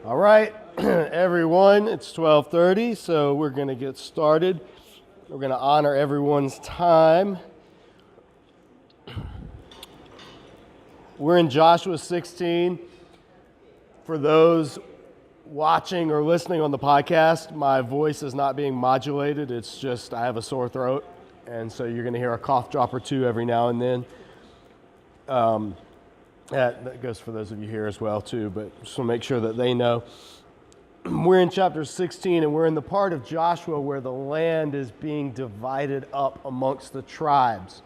All right, everyone, it's 12:30, so we're going to get started. We're going to honor everyone's time. We're in Joshua 16. For those watching or listening on the podcast, my voice is not being modulated. It's just I have a sore throat, and so you're going to hear a cough drop or two every now and then. That goes for those of you here as well, too, but just want to make sure that they know. We're in chapter 16, and we're in the part of Joshua where the land is being divided up amongst the tribes.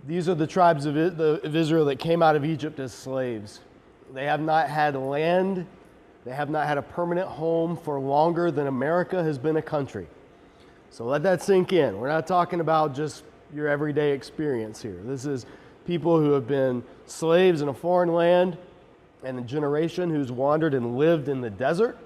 These are the tribes of Israel that came out of Egypt as slaves. They have not had land. They have not had a permanent home for longer than America has been a country. So let that sink in. We're not talking about just your everyday experience here. This is people who have been slaves in a foreign land and a generation who's wandered and lived in the desert.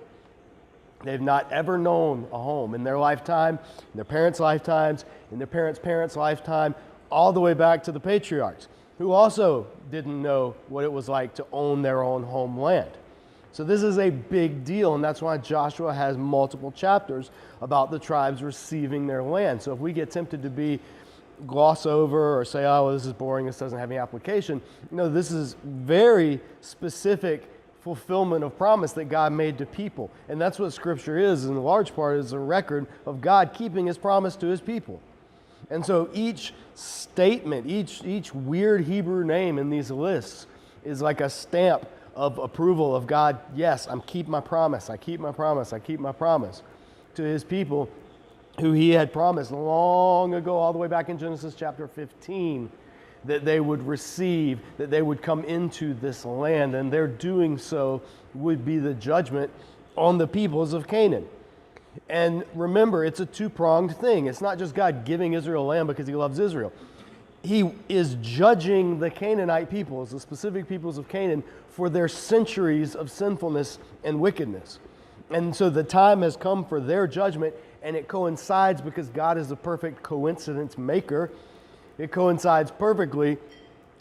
They've not ever known a home in their lifetime, in their parents' lifetimes, in their parents' lifetime, all the way back to the patriarchs, who also didn't know what it was like to own their own homeland. So this is a big deal, and that's why Joshua has multiple chapters about the tribes receiving their land. So if we get tempted to gloss over or say, oh, well, this is boring, this doesn't have any application. No, this is very specific fulfillment of promise that God made to people. And that's what Scripture is, in large part, is a record of God keeping His promise to His people. And so each statement, each weird Hebrew name in these lists is like a stamp of approval of God. Yes, I keep my promise, I keep my promise, I keep my promise to His people, who He had promised long ago, all the way back in Genesis chapter 15, that they would receive, that they would come into this land, and their doing so would be the judgment on the peoples of Canaan. And remember, it's a two-pronged thing. It's not just God giving Israel land because He loves Israel. He is judging the Canaanite peoples, the specific peoples of Canaan, for their centuries of sinfulness and wickedness. And so the time has come for their judgment, and it coincides because God is a perfect coincidence maker. It coincides perfectly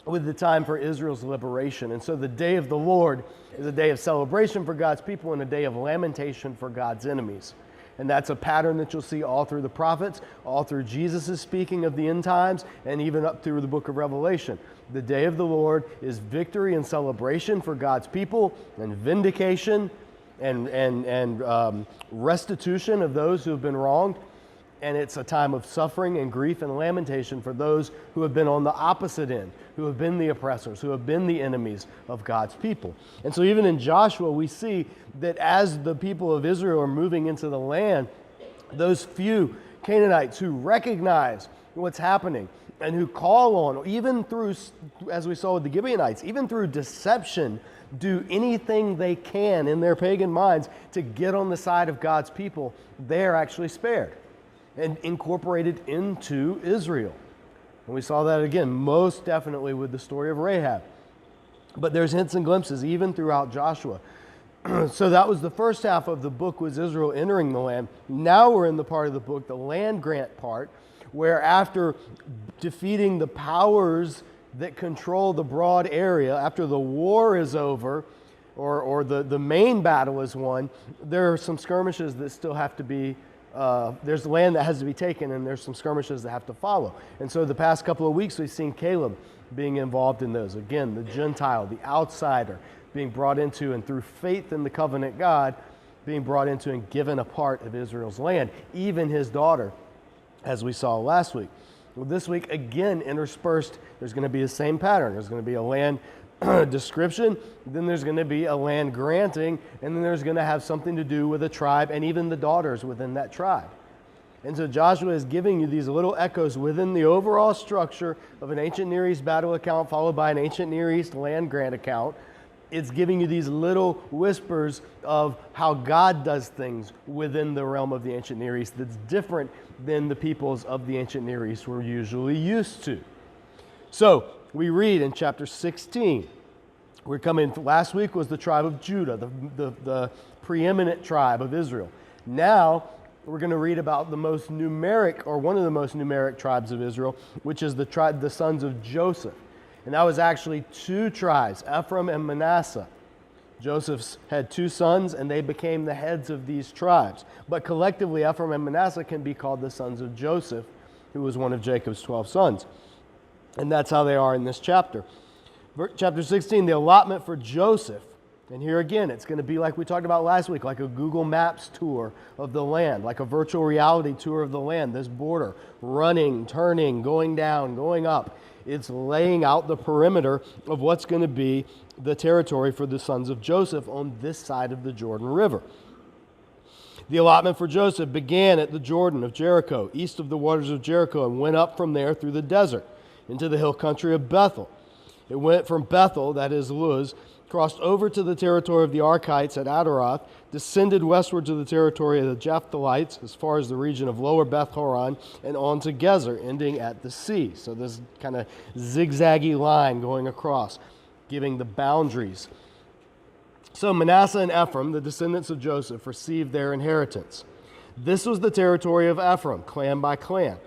with the time for Israel's liberation. And so the day of the Lord is a day of celebration for God's people and a day of lamentation for God's enemies. And that's a pattern that you'll see all through the prophets, all through Jesus' speaking of the end times, and even up through the book of Revelation. The day of the Lord is victory and celebration for God's people, and vindication and restitution of those who have been wronged. And it's a time of suffering and grief and lamentation for those who have been on the opposite end, who have been the oppressors, who have been the enemies of God's people. And so even in Joshua, we see that as the people of Israel are moving into the land, those few Canaanites who recognize what's happening and who call on, even through, as we saw with the Gibeonites, even through deception, do anything they can in their pagan minds to get on the side of God's people, they're actually spared and incorporated into Israel. And we saw that again, most definitely with the story of Rahab. But there's hints and glimpses even throughout Joshua. So that was the first half of the book, was Israel entering the land. Now we're in the part of the book, the land grant part, where after defeating the powers that control the broad area, after the war is over, or the main battle is won, there are some skirmishes that still have to be, there's land that has to be taken, and there's some skirmishes that have to follow. And so the past couple of weeks, we've seen Caleb being involved in those. Again, the Gentile, the outsider, being brought into, and through faith in the covenant God, being brought into and given a part of Israel's land, even his daughter, as we saw last week. Well, this week, again, interspersed, there's going to be the same pattern. There's going to be a land description, then there's going to be a land granting, and then there's going to have something to do with a tribe and even the daughters within that tribe. And so Joshua is giving you these little echoes within the overall structure of an ancient Near East battle account followed by an ancient Near East land grant account. It's giving you these little whispers of how God does things within the realm of the ancient Near East that's different than the peoples of the ancient Near East were usually used to. So we read in chapter 16. Last week was the tribe of Judah, the preeminent tribe of Israel. Now we're going to read about the most numeric, or one of the most numeric tribes of Israel, which is the sons of Joseph. And that was actually two tribes, Ephraim and Manasseh. Joseph's had 2 sons, and they became the heads of these tribes. But collectively, Ephraim and Manasseh can be called the sons of Joseph, who was one of Jacob's 12 sons. And that's how they are in this chapter. Chapter 16, the allotment for Joseph. And here again, it's going to be like we talked about last week, like a Google Maps tour of the land, like a virtual reality tour of the land, this border, running, turning, going down, going up. It's laying out the perimeter of what's going to be the territory for the sons of Joseph on this side of the Jordan River. The allotment for Joseph began at the Jordan of Jericho, east of the waters of Jericho, and went up from there through the desert into the hill country of Bethel. It went from Bethel, that is Luz, crossed over to the territory of the Archites at Adaroth, descended westward to the territory of the Japhtalites as far as the region of lower Beth Horon, and on to Gezer, ending at the sea. So this kind of zigzaggy line going across, giving the boundaries. So Manasseh and Ephraim, the descendants of Joseph, received their inheritance. This was the territory of Ephraim, clan by clan.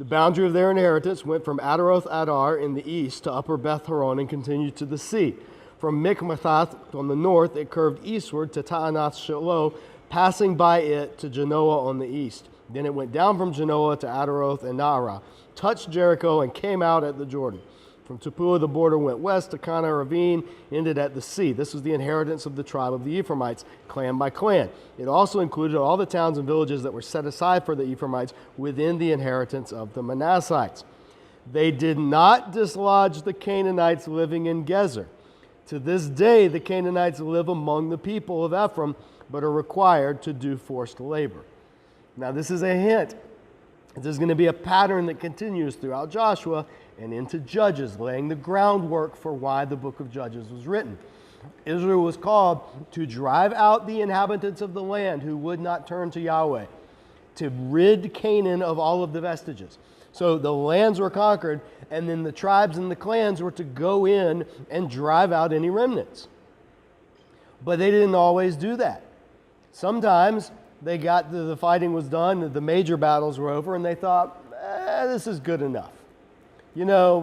The boundary of their inheritance went from Adaroth Adar in the east to upper Beth Horon and continued to the sea. From Mikmethath on the north, it curved eastward to Taanath Shiloh, passing by it to Genoa on the east. Then it went down from Genoa to Adaroth and Naarah, touched Jericho, and came out at the Jordan. From Tappuah, the border went west to Kana Ravine, ended at the sea. This was the inheritance of the tribe of the Ephraimites, clan by clan. It also included all the towns and villages that were set aside for the Ephraimites within the inheritance of the Manassites. They did not dislodge the Canaanites living in Gezer. To this day, the Canaanites live among the people of Ephraim, but are required to do forced labor. Now, this is a hint. This is going to be a pattern that continues throughout Joshua and into Judges, laying the groundwork for why the book of Judges was written. Israel was called to drive out the inhabitants of the land who would not turn to Yahweh, to rid Canaan of all of the vestiges. So the lands were conquered, and then the tribes and the clans were to go in and drive out any remnants. But they didn't always do that. Sometimes they got the fighting was done, the major battles were over, and they thought, this is good enough. You know,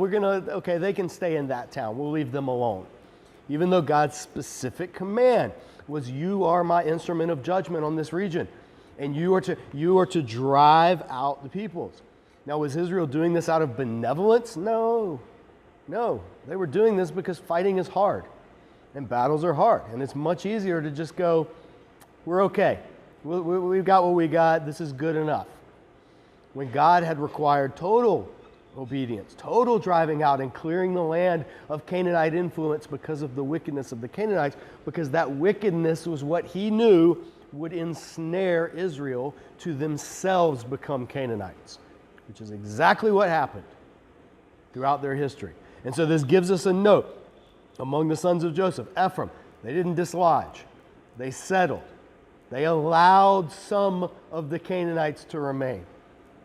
okay, they can stay in that town. We'll leave them alone. Even though God's specific command was, you are my instrument of judgment on this region, and you are to drive out the peoples. Now, was Israel doing this out of benevolence? No. They were doing this because fighting is hard and battles are hard. And it's much easier to just go, we're okay. We've got what we got. This is good enough. When God had required total obedience, total driving out and clearing the land of Canaanite influence because of the wickedness of the Canaanites, because that wickedness was what he knew would ensnare Israel to themselves become Canaanites, which is exactly what happened throughout their history. And so this gives us a note. Among the sons of Joseph, Ephraim, they didn't dislodge. They settled. They allowed some of the Canaanites to remain,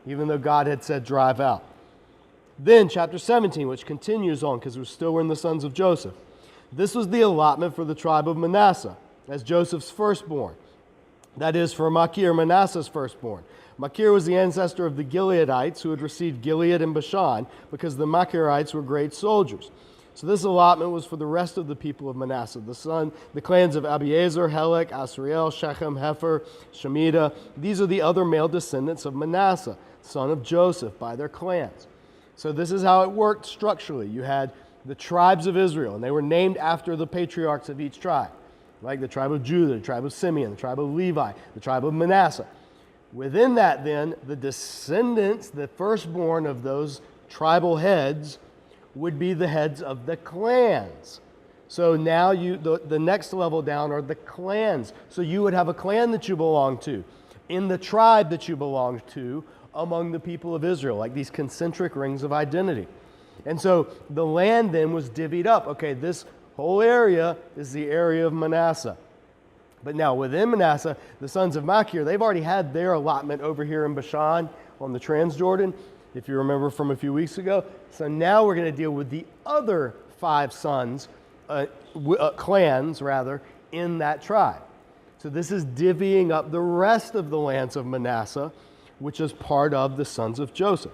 even though God had said drive out. Then chapter 17, which continues on because we're still in the sons of Joseph. This was the allotment for the tribe of Manasseh as Joseph's firstborn. That is, for Machir, Manasseh's firstborn. Machir was the ancestor of the Gileadites who had received Gilead and Bashan because the Machirites were great soldiers. So this allotment was for the rest of the people of Manasseh, the clans of Abiezer, Helek, Asriel, Shechem, Hefer, Shemida. These are the other male descendants of Manasseh, son of Joseph, by their clans. So this is how it worked structurally. You had the tribes of Israel, and they were named after the patriarchs of each tribe, like the tribe of Judah, the tribe of Simeon, the tribe of Levi, the tribe of Manasseh. Within that, then, the descendants, the firstborn of those tribal heads, would be the heads of the clans. So now the next level down are the clans. So you would have a clan that you belong to, in the tribe that you belong to, among the people of Israel, like these concentric rings of identity. And so the land then was divvied up. Okay, this whole area is the area of Manasseh. But now within Manasseh, the sons of Machir, they've already had their allotment over here in Bashan on the Transjordan, if you remember from a few weeks ago. So now we're going to deal with the other 5 sons, clans rather, in that tribe. So this is divvying up the rest of the lands of Manasseh, which is part of the sons of Joseph.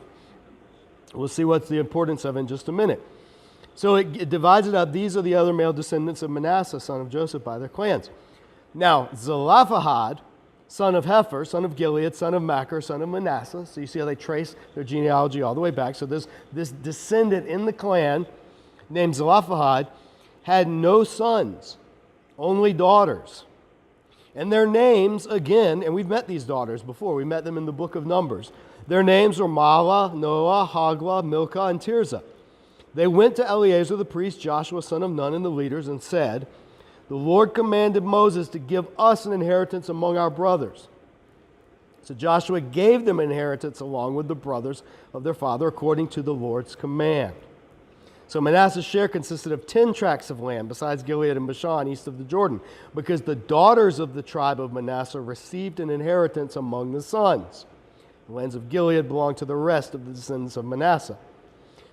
We'll see what's the importance of it in just a minute. So it divides it up. These are the other male descendants of Manasseh, son of Joseph, by their clans. Now, Zelophehad, son of Hepher, son of Gilead, son of Machir, son of Manasseh. So you see how they trace their genealogy all the way back. So this descendant in the clan named Zelophehad had no sons, only daughters. And their names, again, and we've met these daughters before. We met them in the book of Numbers. Their names were Mahlah, Noah, Hoglah, Milcah, and Tirzah. They went to Eleazar the priest, Joshua son of Nun, and the leaders, and said, "The Lord commanded Moses to give us an inheritance among our brothers." So Joshua gave them inheritance along with the brothers of their father according to the Lord's command. So Manasseh's share consisted of 10 tracts of land, besides Gilead and Bashan, east of the Jordan, because the daughters of the tribe of Manasseh received an inheritance among the sons. The lands of Gilead belonged to the rest of the descendants of Manasseh.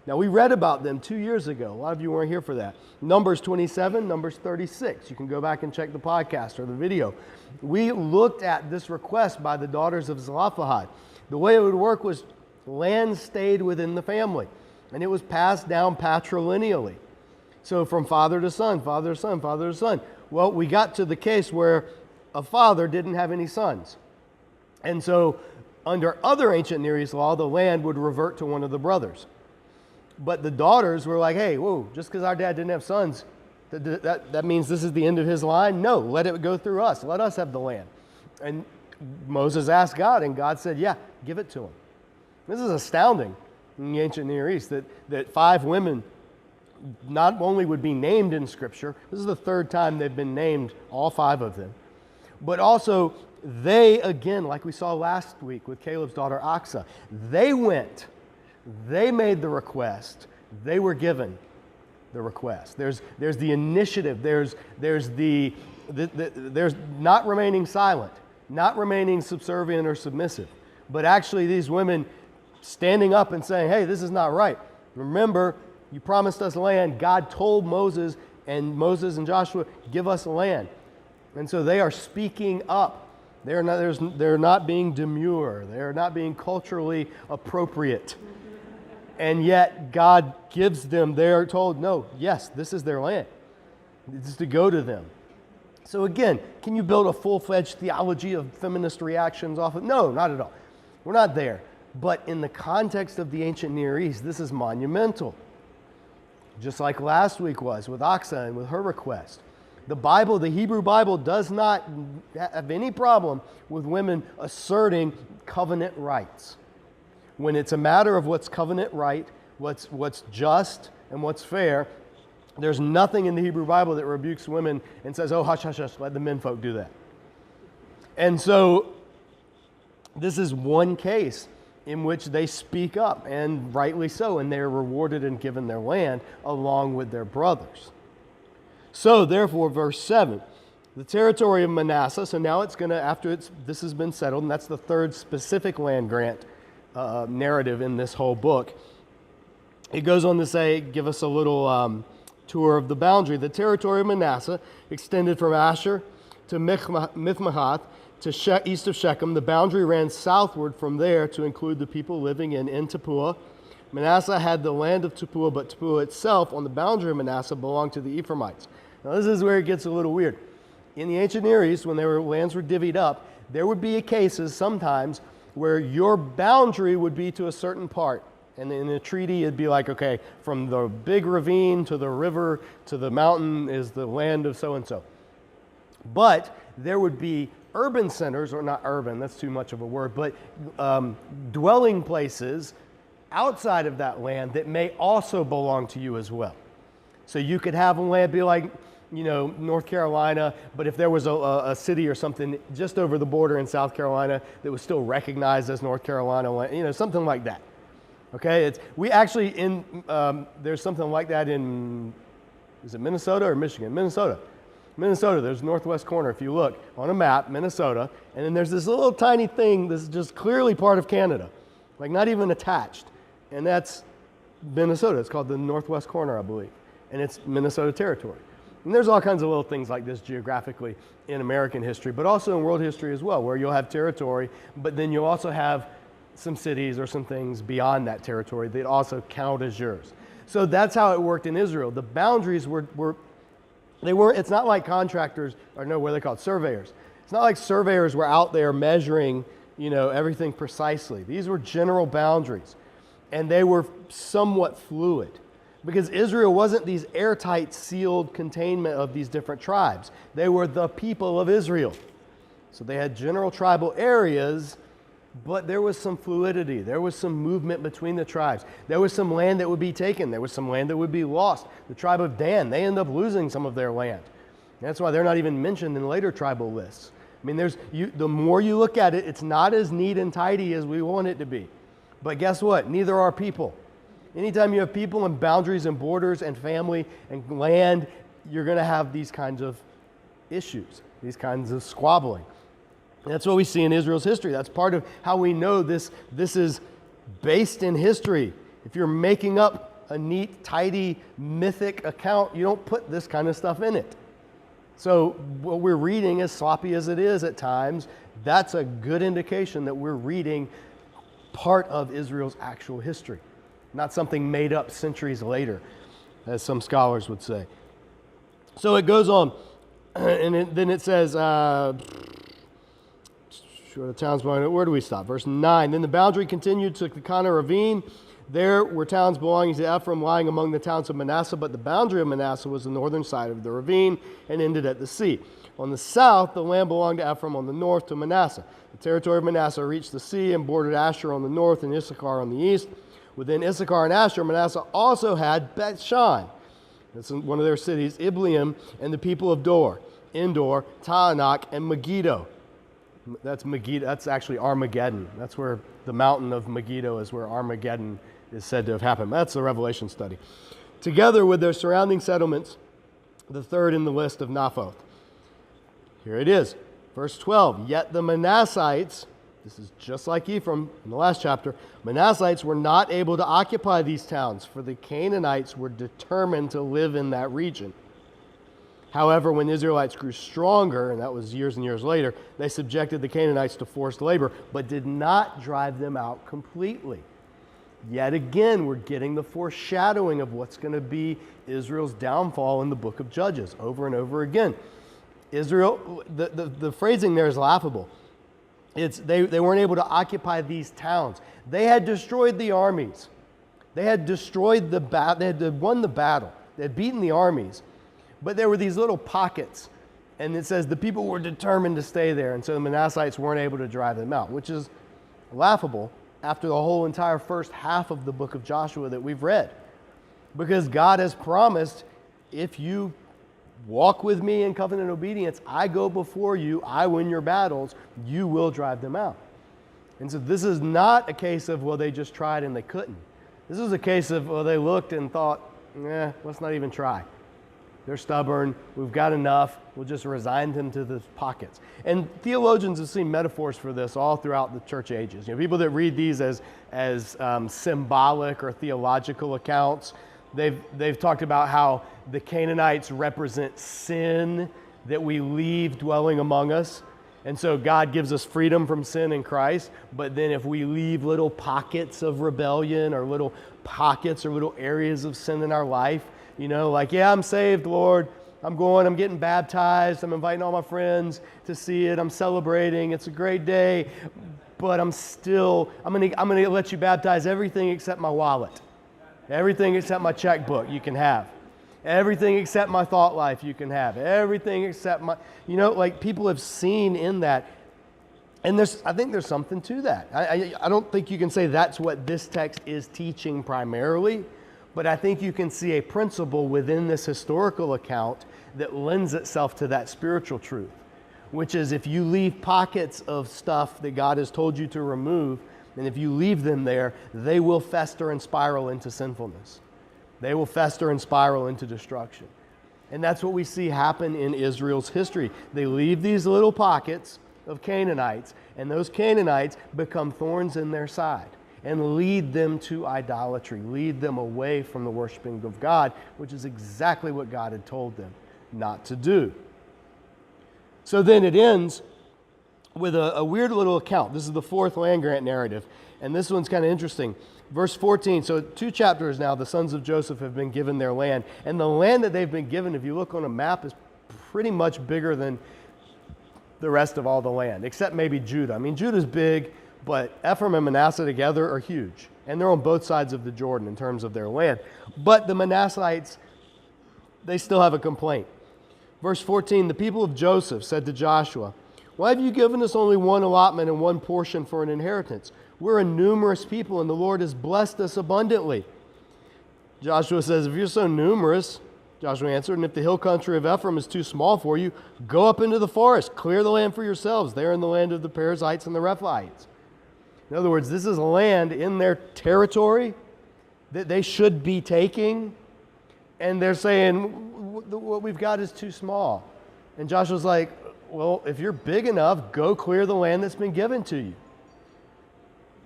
Now, we read about them 2 years ago. A lot of you weren't here for that. Numbers 27, Numbers 36. You can go back and check the podcast or the video. We looked at this request by the daughters of Zelophehad. The way it would work was land stayed within the family, and it was passed down patrilineally. So from father to son, father to son, father to son. Well, we got to the case where a father didn't have any sons. And so under other ancient Near East law, the land would revert to one of the brothers. But the daughters were like, hey, whoa, just because our dad didn't have sons, that means this is the end of his line? No, let it go through us. Let us have the land. And Moses asked God, and God said, yeah, give it to him. This is astounding in the ancient Near East, that 5 women not only would be named in Scripture, this is the 3rd time they've been named, all 5 of them, but also they, again, like we saw last week with Caleb's daughter Aksa, they went. They made the request. They were given the request. There's the initiative. There's not remaining silent, not remaining subservient or submissive, but actually these women standing up and saying, hey, this is not right. Remember, you promised us land. God told Moses and Joshua, give us land. And so they are speaking up. They're not being demure. They're not being culturally appropriate. And yet God gives them, they are told, no, yes, this is their land. This is to go to them. So again, can you build a full-fledged theology of feminist reactions off of? No, not at all. We're not there. But in the context of the ancient Near East, this is monumental. Just like last week was with Aksa and with her request. The Bible, the Hebrew Bible, does not have any problem with women asserting covenant rights. When it's a matter of what's covenant right, what's just, and what's fair, there's nothing in the Hebrew Bible that rebukes women and says, oh, hush, hush, hush, let the men folk do that. And so this is one case in which they speak up, and rightly so, and they're rewarded and given their land along with their brothers. So therefore, verse 7, the territory of Manasseh, so now it's going to, after this has been settled, and that's the 3rd specific land grant narrative in this whole book. It goes on to say, give us a little tour of the boundary. The territory of Manasseh extended from Asher to Michmahath to east of Shechem. The boundary ran southward from there to include the people living in Tappuah. Manasseh had the land of Tappuah, but Tappuah itself on the boundary of Manasseh belonged to the Ephraimites. Now this is where it gets a little weird. In the ancient Near East, when lands were divvied up, there would be cases sometimes where your boundary would be to a certain part. And in a treaty, it'd be like, okay, from the big ravine to the river to the mountain is the land of so-and-so. But there would be urban centers, or not urban, that's too much of a word, but dwelling places outside of that land that may also belong to you as well. So you could have a land be like, North Carolina, but if there was a city or something just over the border in South Carolina that was still recognized as North Carolina, something like that. Okay, we actually there's something like that in, is it Minnesota or Michigan? Minnesota, there's northwest corner. If you look on a map, Minnesota, and then there's this little tiny thing that's just clearly part of Canada, like not even attached, and that's Minnesota. It's called the northwest corner, I believe, and it's Minnesota territory. And there's all kinds of little things like this geographically in American history, but also in world history as well, where you'll have territory, but then you'll also have some cities or some things beyond that territory that also count as yours. So that's how it worked in Israel. The boundaries it's not like contractors, or no, what are they called? Surveyors. It's not like surveyors were out there measuring, everything precisely. These were general boundaries, and they were somewhat fluid because Israel wasn't these airtight, sealed containment of these different tribes. They were the people of Israel. So they had general tribal areas, but there was some fluidity. There was some movement between the tribes. There was some land that would be taken. There was some land that would be lost. The tribe of Dan, they end up losing some of their land. That's why they're not even mentioned in later tribal lists. I mean, the more you look at it, it's not as neat and tidy as we want it to be. But guess what? Neither are people. Anytime you have people and boundaries and borders and family and land, you're going to have these kinds of issues, these kinds of squabbling. And that's what we see in Israel's history. That's part of how we know this is based in history. If you're making up a neat, tidy, mythic account, you don't put this kind of stuff in it. So what we're reading, as sloppy as it is at times, that's a good indication that we're reading part of Israel's actual history, not something made up centuries later, as some scholars would say. So it goes on, and then it says, the towns belonging, where do we stop? Verse 9, then the boundary continued to the Kana ravine. There were towns belonging to Ephraim lying among the towns of Manasseh, but the boundary of Manasseh was the northern side of the ravine and ended at the sea. On the south, the land belonged to Ephraim, on the north to Manasseh. The territory of Manasseh reached the sea and bordered Asher on the north and Issachar on the east. Within Issachar and Asher, Manasseh also had Beth-shan, that's one of their cities, Ibleam, and the people of Dor, Endor, Taanach, and Megiddo. That's Megiddo. That's actually Armageddon. That's where the mountain of Megiddo is, where Armageddon is said to have happened. That's the Revelation study. Together with their surrounding settlements, the third in the list of Naphoth. Here it is, verse 12. Yet the Manassites, this is just like Ephraim in the last chapter, Manassites were not able to occupy these towns, for the Canaanites were determined to live in that region. However, when the Israelites grew stronger, and that was years and years later, they subjected the Canaanites to forced labor, but did not drive them out completely. Yet again, we're getting the foreshadowing of what's going to be Israel's downfall in the book of Judges over and over again. Israel, the phrasing there is laughable. They weren't able to occupy these towns. They had destroyed the armies. They had destroyed they had won the battle. They had beaten the armies. But there were these little pockets, and it says the people were determined to stay there, and so the Manassites weren't able to drive them out, which is laughable after the whole entire first half of the book of Joshua that we've read. Because God has promised, if you walk with me in covenant obedience, I go before you, I win your battles, you will drive them out. And so this is not a case of, well, they just tried and they couldn't. This is a case of, well, they looked and thought, let's not even try. They're stubborn. We've got enough. We'll just resign them to the pockets. And theologians have seen metaphors for this all throughout the church ages. People that read these as symbolic or theological accounts, they've talked about how the Canaanites represent sin that we leave dwelling among us. And so God gives us freedom from sin in Christ. But then if we leave little pockets of rebellion or little pockets or little areas of sin in our life, I'm saved, Lord. I'm getting baptized. I'm inviting all my friends to see it. I'm celebrating. It's a great day. But I'm going to let you baptize everything except my wallet. Everything except my checkbook you can have. Everything except my thought life you can have. Everything except my, people have seen in that. And I think there's something to that. I don't think you can say that's what this text is teaching primarily. But I think you can see a principle within this historical account that lends itself to that spiritual truth, which is if you leave pockets of stuff that God has told you to remove, and if you leave them there, they will fester and spiral into sinfulness. They will fester and spiral into destruction. And that's what we see happen in Israel's history. They leave these little pockets of Canaanites, and those Canaanites become thorns in their side and lead them to idolatry, lead them away from the worshiping of God, which is exactly what God had told them not to do. So then it ends with a weird little account. This is the fourth land grant narrative. And this one's kind of interesting. Verse 14, so 2 chapters now, the sons of Joseph have been given their land. And the land that they've been given, if you look on a map, is pretty much bigger than the rest of all the land, except maybe Judah. I mean, Judah's big, but Ephraim and Manasseh together are huge. And they're on both sides of the Jordan in terms of their land. But the Manassites, they still have a complaint. Verse 14, the people of Joseph said to Joshua, "Why have you given us only one allotment and one portion for an inheritance? We're a numerous people, and the Lord has blessed us abundantly." Joshua says, "If you're so numerous," Joshua answered, "and if the hill country of Ephraim is too small for you, go up into the forest, clear the land for yourselves. They're in the land of the Perizzites and the Rephaites." In other words, this is land in their territory that they should be taking, and they're saying, what we've got is too small. And Joshua's like, well, if you're big enough, go clear the land that's been given to you.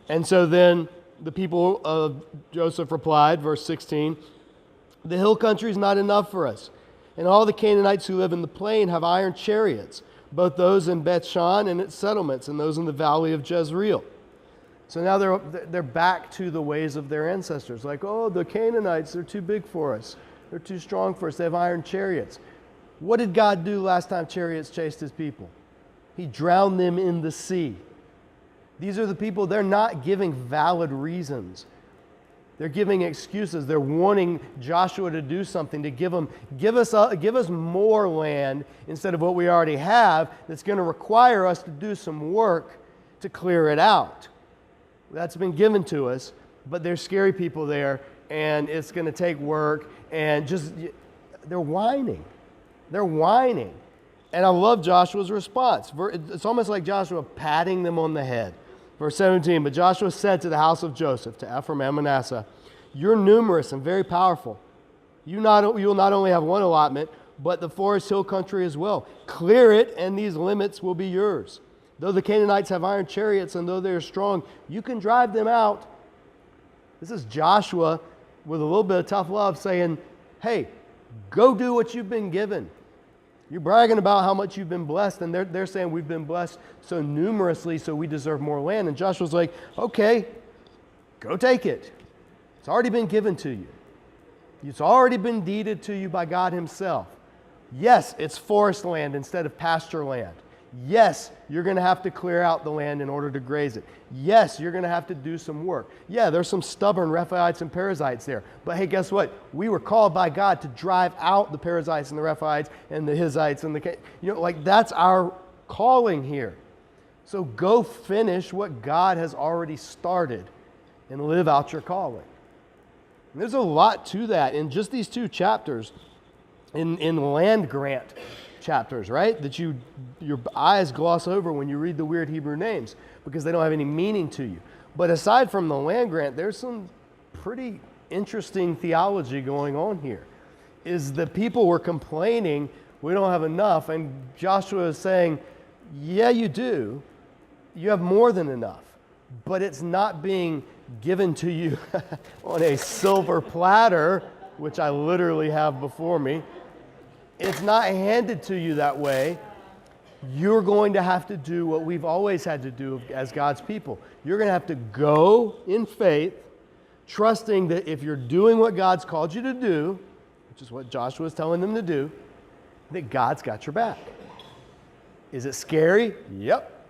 And so then the people of Joseph replied, verse 16, "The hill country is not enough for us, and all the Canaanites who live in the plain have iron chariots, both those in Beth-shan and its settlements, and those in the valley of Jezreel." So now they're back to the ways of their ancestors. Like, oh, the Canaanites, they're too big for us. They're too strong for us. They have iron chariots. What did God do last time chariots chased his people? He drowned them in the sea. These are the people, they're not giving valid reasons. They're giving excuses. They're wanting Joshua to do something, to give us more land instead of what we already have that's going to require us to do some work to clear it out. That's been given to us, but there's scary people there, and it's going to take work, and just, they're whining. They're whining. And I love Joshua's response. It's almost like Joshua patting them on the head. Verse 17, "But Joshua said to the house of Joseph, to Ephraim and Manasseh, 'You're numerous and very powerful. You will not only have one allotment, but the forest hill country as well. Clear it, and these limits will be yours. Though the Canaanites have iron chariots, and though they are strong, you can drive them out.'" This is Joshua with a little bit of tough love saying, hey, go do what you've been given. You're bragging about how much you've been blessed, and they're saying we've been blessed so numerously, so we deserve more land. And Joshua's like, okay, go take it. It's already been given to you. It's already been deeded to you by God himself. Yes, it's forest land instead of pasture land. Yes, you're going to have to clear out the land in order to graze it. Yes, you're going to have to do some work. Yeah, there's some stubborn Rephaites and Perizzites there. But hey, guess what? We were called by God to drive out the Perizzites and the Rephaites and the Hizzites and that's our calling here. So go finish what God has already started and live out your calling. And there's a lot to that in just these 2 chapters in land grant chapters, right? That your eyes gloss over when you read the weird Hebrew names because they don't have any meaning to you. But aside from the land grant, there's some pretty interesting theology going on here. Is the people were complaining, we don't have enough, and Joshua is saying, yeah, you do. You have more than enough, but it's not being given to you on a silver platter, which I literally have before me. It's not handed to you that way. You're going to have to do what we've always had to do as God's people. You're going to have to go in faith, trusting that if you're doing what God's called you to do, which is what Joshua is telling them to do, that God's got your back. Is it scary? Yep.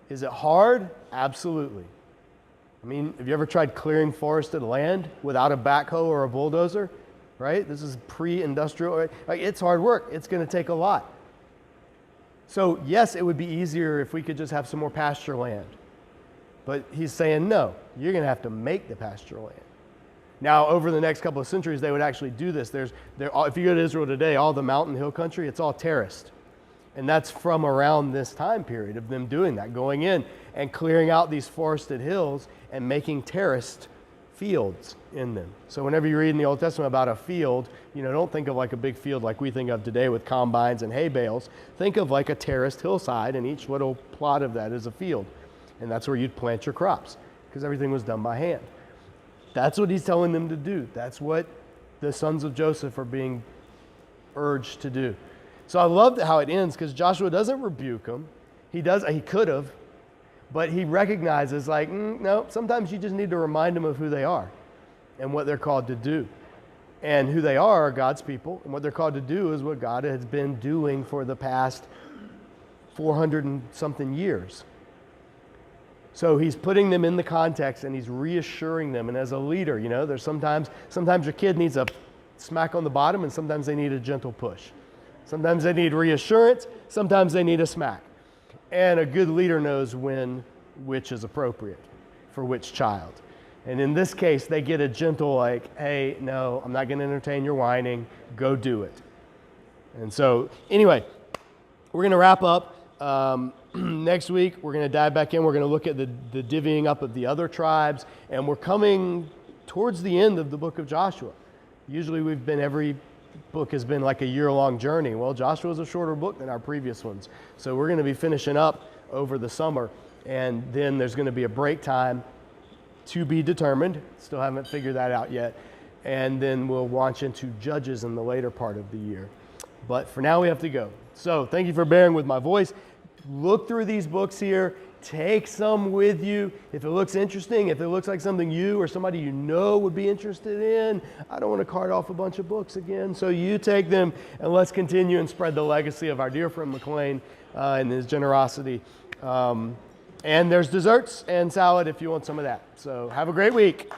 Is it hard? Absolutely. I mean, have you ever tried clearing forested land without a backhoe or a bulldozer? Right? This is pre-industrial. It's hard work. It's going to take a lot. So yes, it would be easier if we could just have some more pasture land. But he's saying, no, you're going to have to make the pasture land. Now, over the next couple of centuries, they would actually do this. If you go to Israel today, all the mountain hill country, it's all terraced. And that's from around this time period of them doing that, going in and clearing out these forested hills and making terraced fields in them. So whenever you read in the Old Testament about a field, don't think of like a big field like we think of today with combines and hay bales. Think of like a terraced hillside, and each little plot of that is a field. And that's where you'd plant your crops because everything was done by hand. That's what he's telling them to do. That's what the sons of Joseph are being urged to do. So I love how it ends because Joshua doesn't rebuke them. He could have, But he recognizes like, no, sometimes you just need to remind them of who they are and what they're called to do. And who they are God's people. And what they're called to do is what God has been doing for the past 400 and something years. So he's putting them in the context and he's reassuring them. And as a leader, there's sometimes your kid needs a smack on the bottom and sometimes they need a gentle push. Sometimes they need reassurance, sometimes they need a smack. And a good leader knows which is appropriate for which child. And in this case, they get a gentle like, hey, no, I'm not going to entertain your whining. Go do it. And so anyway, we're going to wrap up. Next week, we're going to dive back in. We're going to look at the divvying up of the other tribes. And we're coming towards the end of the book of Joshua. Usually every book has been like a year-long journey. Well, Joshua is a shorter book than our previous ones. So we're going to be finishing up over the summer. And then there's going to be a break time to be determined. Still haven't figured that out yet. And then we'll launch into Judges in the later part of the year. But for now, we have to go. So thank you for bearing with my voice. Look through these books here. Take some with you. If it looks interesting, if it looks like something you or somebody you know would be interested in, I don't want to cart off a bunch of books again. So you take them and let's continue and spread the legacy of our dear friend McLean and his generosity. And there's desserts and salad if you want some of that. So have a great week.